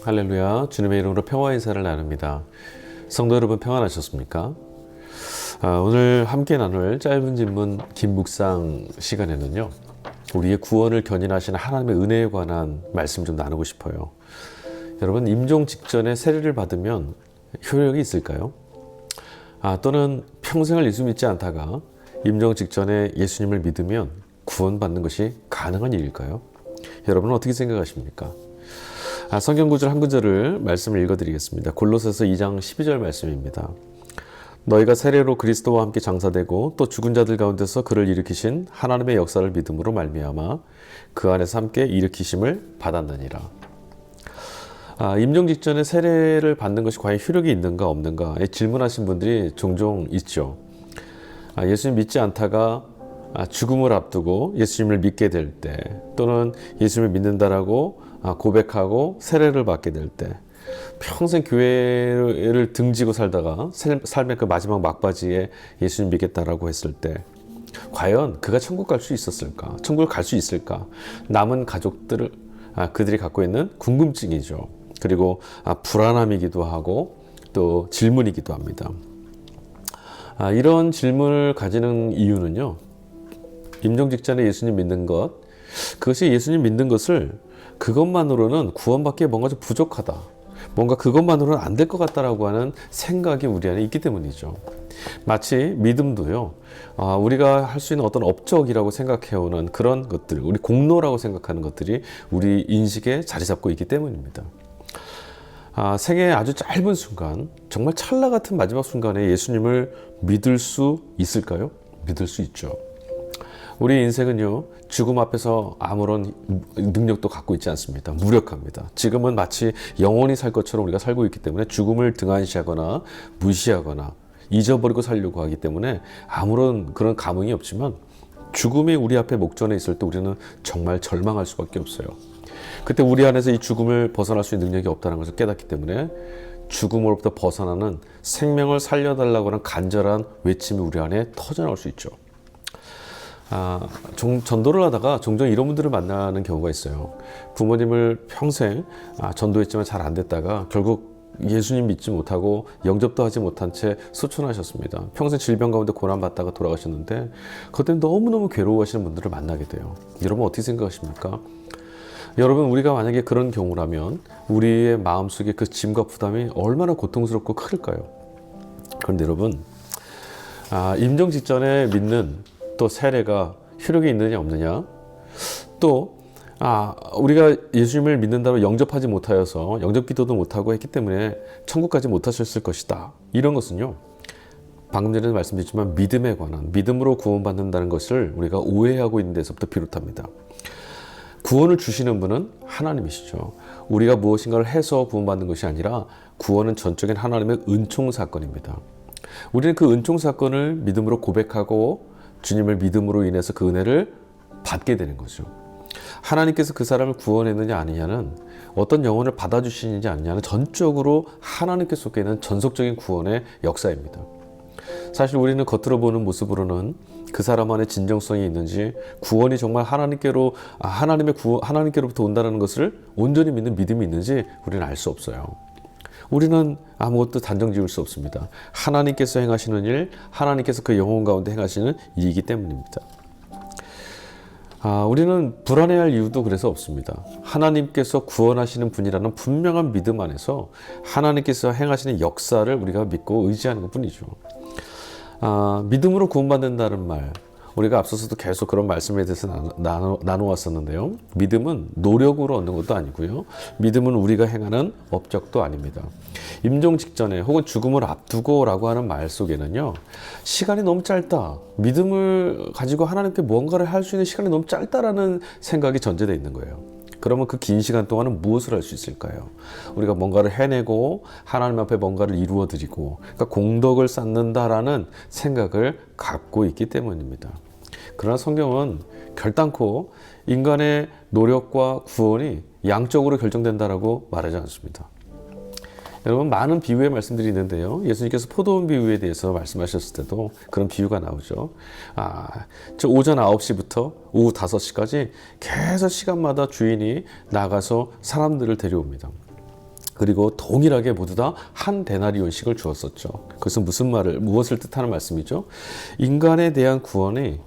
할렐루야, 주님의 이름으로 평화 인사를 나눕니다. 성도 여러분 평안하셨습니까? 오늘 함께 나눌 짧은 질문 긴 묵상 시간에는요, 우리의 구원을 견인하시는 하나님의 은혜에 관한 말씀 좀 나누고 싶어요. 여러분, 임종 직전에 세례를 받으면 효력이 있을까요? 또는 평생을 예수 믿지 않다가 임종 직전에 예수님을 믿으면 구원받는 것이 가능한 일일까요? 여러분은 어떻게 생각하십니까? 성경 구절 한 구절을 말씀을 읽어드리겠습니다. 골로새서 2장 12절 말씀입니다. 너희가 세례로 그리스도와 함께 장사되고 또 죽은 자들 가운데서 그를 일으키신 하나님의 역사를 믿음으로 말미암아 그 안에서 함께 일으키심을 받았느니라. 임종 직전에 세례를 받는 것이 과연 효력이 있는가 없는가 질문하신 분들이 종종 있죠. 예수님 믿지 않다가 죽음을 앞두고 예수님을 믿게 될 때, 또는 예수님을 믿는다라고 고백하고 세례를 받게 될 때, 평생 교회를 등지고 살다가 삶의 그 마지막 막바지에 예수님 믿겠다라고 했을 때 과연 그가 천국 갈 수 있었을까? 천국을 갈 수 있을까? 남은 가족들을 그들이 갖고 있는 궁금증이죠. 그리고 불안함이기도 하고 또 질문이기도 합니다. 이런 질문을 가지는 이유는요, 임종 직전에 예수님 믿는 것, 그것이 예수님 믿는 것을 그것만으로는 구원받기에 뭔가 좀 부족하다, 뭔가 그것만으로는 안 될 것 같다라고 하는 생각이 우리 안에 있기 때문이죠. 마치 믿음도요, 우리가 할 수 있는 어떤 업적이라고 생각해오는 그런 것들, 우리 공로라고 생각하는 것들이 우리 인식에 자리 잡고 있기 때문입니다. 생애의 아주 짧은 순간, 정말 찰나 같은 마지막 순간에 예수님을 믿을 수 있을까요? 믿을 수 있죠. 우리 인생은요, 죽음 앞에서 아무런 능력도 갖고 있지 않습니다. 무력합니다. 지금은 마치 영원히 살 것처럼 우리가 살고 있기 때문에 죽음을 등한시하거나 무시하거나 잊어버리고 살려고 하기 때문에 아무런 그런 감흥이 없지만, 죽음이 우리 앞에 목전에 있을 때 우리는 정말 절망할 수밖에 없어요. 그때 우리 안에서 이 죽음을 벗어날 수 있는 능력이 없다는 것을 깨닫기 때문에 죽음으로부터 벗어나는, 생명을 살려달라고 하는 간절한 외침이 우리 안에 터져나올 수 있죠. 전도를 하다가 종종 이런 분들을 만나는 경우가 있어요. 부모님을 평생 전도했지만 잘 안 됐다가 결국 예수님 믿지 못하고 영접도 하지 못한 채 소천하셨습니다. 평생 질병 가운데 고난받다가 돌아가셨는데 그것 때문에 너무너무 괴로워하시는 분들을 만나게 돼요. 여러분 어떻게 생각하십니까? 여러분, 우리가 만약에 그런 경우라면 우리의 마음속에 그 짐과 부담이 얼마나 고통스럽고 클까요? 그런데 여러분, 임종 직전에 믿는 또 세례가 효력이 있느냐 없느냐, 또 우리가 예수님을 믿는다고 영접하지 못하여서 영접 기도도 못하고 했기 때문에 천국 가지 못하셨을 것이다, 이런 것은요, 방금 전에도 말씀드렸지만 믿음에 관한, 믿음으로 구원받는다는 것을 우리가 오해하고 있는 데서부터 비롯합니다. 구원을 주시는 분은 하나님이시죠. 우리가 무엇인가를 해서 구원받는 것이 아니라 구원은 전적인 하나님의 은총 사건입니다. 우리는 그 은총 사건을 믿음으로 고백하고 주님을 믿음으로 인해서 그 은혜를 받게 되는 거죠. 하나님께서 그 사람을 구원했느냐 아니냐는, 어떤 영혼을 받아주시는지 아니냐는 전적으로 하나님께 속해 있는 전속적인 구원의 역사입니다. 사실 우리는 겉으로 보는 모습으로는 그 사람 안에 진정성이 있는지, 구원이 정말 하나님께로부터 온다는 것을 온전히 믿는 믿음이 있는지 우리는 알 수 없어요. 우리는 아무것도 단정 지을 수 없습니다. 하나님께서 행하시는 일, 하나님께서 그 영혼 가운데 행하시는 일이기 때문입니다. 우리는 불안해할 이유도 그래서 없습니다. 하나님께서 구원하시는 분이라는 분명한 믿음 안에서 하나님께서 행하시는 역사를 우리가 믿고 의지하는 것뿐이죠. 믿음으로 구원받는다는 말, 우리가 앞서서도 계속 그런 말씀에 대해서 나누었었는데요. 믿음은 노력으로 얻는 것도 아니고요, 믿음은 우리가 행하는 업적도 아닙니다. 임종 직전에 혹은 죽음을 앞두고 라고 하는 말 속에는요, 시간이 너무 짧다, 믿음을 가지고 하나님께 뭔가를 할 수 있는 시간이 너무 짧다라는 생각이 전제되어 있는 거예요. 그러면 그 긴 시간 동안은 무엇을 할 수 있을까요? 우리가 뭔가를 해내고 하나님 앞에 뭔가를 이루어 드리고, 그러니까 공덕을 쌓는다라는 생각을 갖고 있기 때문입니다. 그러나 성경은 결단코 인간의 노력과 구원이 양적으로 결정된다라고 말하지 않습니다. 여러분, 많은 비유의 말씀들이 있는데요, 예수님께서 포도원 비유에 대해서 말씀하셨을 때도 그런 비유가 나오죠. 저 오전 9시부터 오후 5시까지 계속 시간마다 주인이 나가서 사람들을 데려옵니다. 그리고 동일하게 모두 다 한 데나리온씩을 주었었죠. 그것은 무엇을 뜻하는 말씀이죠? 인간에 대한 구원이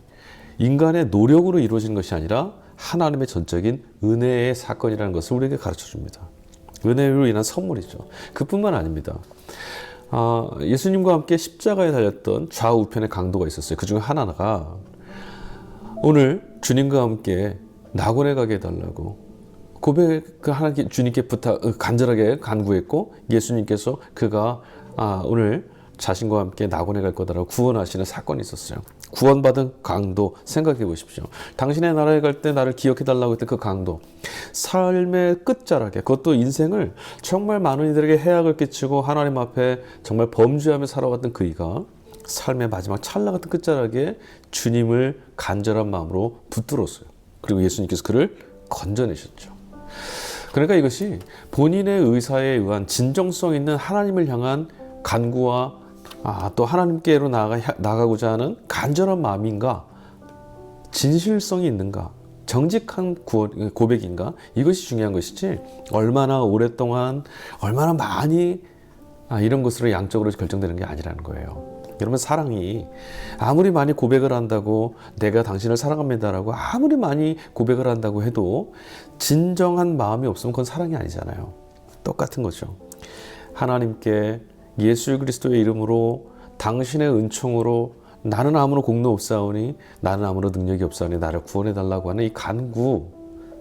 인간의 노력으로 이루어지는 것이 아니라 하나님의 전적인 은혜의 사건이라는 것을 우리에게 가르쳐 줍니다. 은혜로 인한 선물이죠. 그뿐만 아닙니다. 예수님과 함께 십자가에 달렸던 좌우편의 강도가 있었어요. 그 중에 하나가 오늘 주님과 함께 낙원에 가게 해달라고 하나님 주님께 간절하게 간구했고, 예수님께서 그가 오늘 자신과 함께 낙원에 갈 거다라고 구원하시는 사건이 있었어요. 구원받은 강도 생각해 보십시오. 당신의 나라에 갈 때 나를 기억해 달라고 했던 그 강도, 삶의 끝자락에, 그것도 인생을 정말 많은 이들에게 해악을 끼치고 하나님 앞에 정말 범죄하며 살아왔던 그이가 삶의 마지막 찰나 같은 끝자락에 주님을 간절한 마음으로 붙들었어요. 그리고 예수님께서 그를 건져내셨죠. 그러니까 이것이 본인의 의사에 의한 진정성 있는 하나님을 향한 간구와 또 하나님께로 나가고자 하는 간절한 마음인가, 진실성이 있는가, 정직한 고백인가, 이것이 중요한 것이지 얼마나 오랫동안 얼마나 많이 이런 것으로 양적으로 결정되는 게 아니라는 거예요. 여러분, 사랑이 아무리 많이 고백을 한다고, 내가 당신을 사랑합니다라고 아무리 많이 고백을 한다고 해도 진정한 마음이 없으면 그건 사랑이 아니잖아요. 똑같은 거죠. 하나님께 예수 그리스도의 이름으로 당신의 은총으로 나는 아무런 공로 없사오니, 나는 아무런 능력이 없사오니 나를 구원해 달라고 하는 이 간구,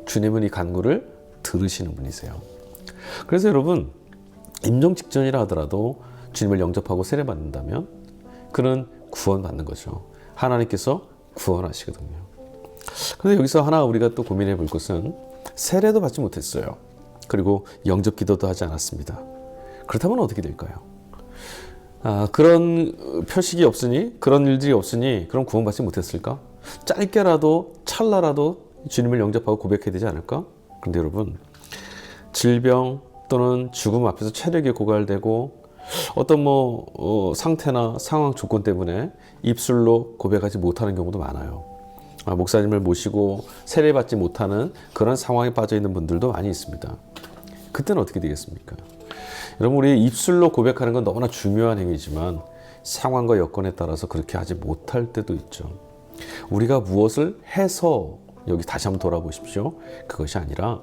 주님은 이 간구를 들으시는 분이세요. 그래서 여러분, 임종 직전이라 하더라도 주님을 영접하고 세례받는다면 그는 구원받는 거죠. 하나님께서 구원하시거든요. 그런데 여기서 하나 우리가 또 고민해 볼 것은, 세례도 받지 못했어요. 그리고 영접 기도도 하지 않았습니다. 그렇다면 어떻게 될까요? 그런 표식이 없으니, 그런 일들이 없으니 그럼 구원받지 못했을까? 짧게라도 찰나라도 주님을 영접하고 고백해야 되지 않을까? 그런데 여러분, 질병 또는 죽음 앞에서 체력이 고갈되고 어떤 상태나 상황 조건 때문에 입술로 고백하지 못하는 경우도 많아요. 목사님을 모시고 세례받지 못하는 그런 상황에 빠져 있는 분들도 많이 있습니다. 그때는 어떻게 되겠습니까? 여러분, 우리 입술로 고백하는 건 너무나 중요한 행위지만 상황과 여건에 따라서 그렇게 하지 못할 때도 있죠. 우리가 무엇을 해서, 여기 다시 한번 돌아보십시오. 그것이 아니라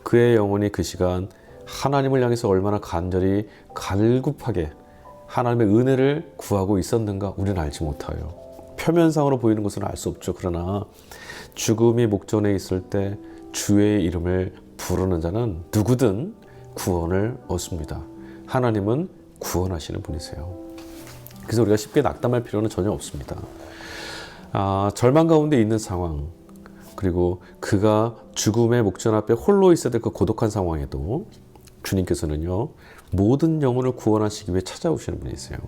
그의 영혼이 그 시간 하나님을 향해서 얼마나 간절히 갈급하게 하나님의 은혜를 구하고 있었는가, 우리는 알지 못해요. 표면상으로 보이는 것은 알 수 없죠. 그러나 죽음이 목전에 있을 때 주의 이름을 부르는 자는 누구든 구원을 얻습니다. 하나님은 구원하시는 분이세요. 그래서 우리가 쉽게 낙담할 필요는 전혀 없습니다. 절망 가운데 있는 상황, 그리고 그가 죽음의 목전 앞에 홀로 있어야 될 그 고독한 상황에도 주님께서는요, 모든 영혼을 구원하시기 위해 찾아오시는 분이세요.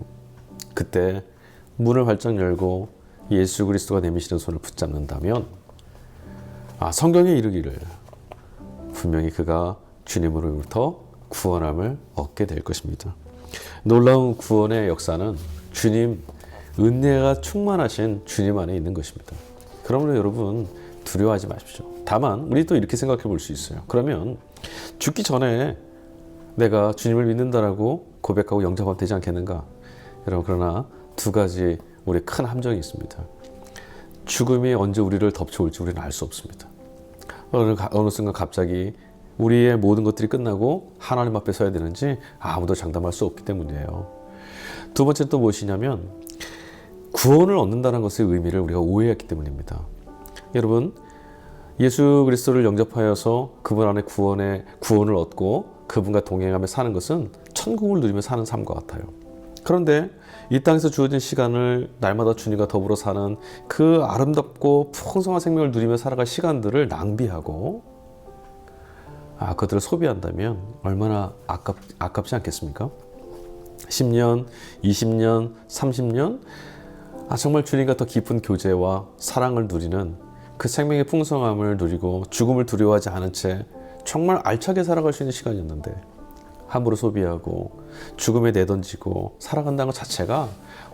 그때 문을 활짝 열고 예수 그리스도가 내미시는 손을 붙잡는다면 성경에 이르기를 분명히 그가 주님으로부터 구원함을 얻게 될 것입니다. 놀라운 구원의 역사는 주님, 은혜가 충만하신 주님 안에 있는 것입니다. 그러므로 여러분, 두려워하지 마십시오. 다만 우리 또 이렇게 생각해 볼 수 있어요. 그러면 죽기 전에 내가 주님을 믿는다라고 고백하고 영접하면 되지 않겠는가? 여러분, 그러나 두 가지 우리 큰 함정이 있습니다. 죽음이 언제 우리를 덮쳐올지 우리는 알 수 없습니다. 어느 순간 갑자기 우리의 모든 것들이 끝나고 하나님 앞에 서야 되는지 아무도 장담할 수 없기 때문이에요. 두 번째 또 무엇이냐면, 구원을 얻는다는 것의 의미를 우리가 오해했기 때문입니다. 여러분, 예수 그리스도를 영접하여서 그분 안에 구원을 얻고 그분과 동행하며 사는 것은 천국을 누리며 사는 삶과 같아요. 그런데 이 땅에서 주어진 시간을 날마다 주님과 더불어 사는 그 아름답고 풍성한 생명을 누리며 살아갈 시간들을 낭비하고 그들을 소비한다면 얼마나 아깝지 않겠습니까? 10년, 20년, 30년 정말 주님과 더 깊은 교제와 사랑을 누리는 그 생명의 풍성함을 누리고 죽음을 두려워하지 않은 채 정말 알차게 살아갈 수 있는 시간이었는데 함부로 소비하고 죽음에 내던지고 살아간다는 것 자체가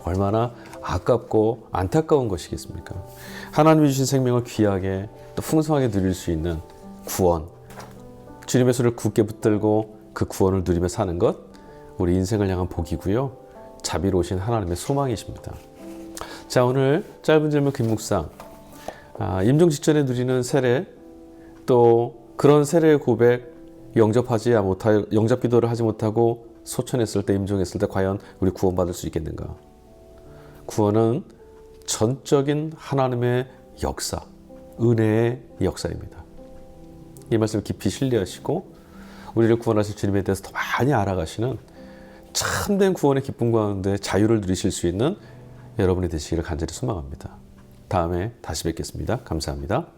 얼마나 아깝고 안타까운 것이겠습니까? 하나님이 주신 생명을 귀하게 또 풍성하게 누릴 수 있는 구원, 주님의 손을 굳게 붙들고 그 구원을 누리며 사는 것, 우리 인생을 향한 복이고요. 자비로우신 하나님의 소망이십니다. 자, 오늘 짧은 질문 긴 묵상, 임종 직전에 누리는 세례, 또 그런 세례의 고백, 영접 기도를 하지 못하고 소천했을 때, 임종했을 때 과연 우리 구원받을 수 있겠는가? 구원은 전적인 하나님의 역사, 은혜의 역사입니다. 이 말씀 깊이 신뢰하시고 우리를 구원하실 주님에 대해서 더 많이 알아가시는 참된 구원의 기쁨 가운데 자유를 누리실 수 있는 여러분이 되시기를 간절히 소망합니다. 다음에 다시 뵙겠습니다. 감사합니다.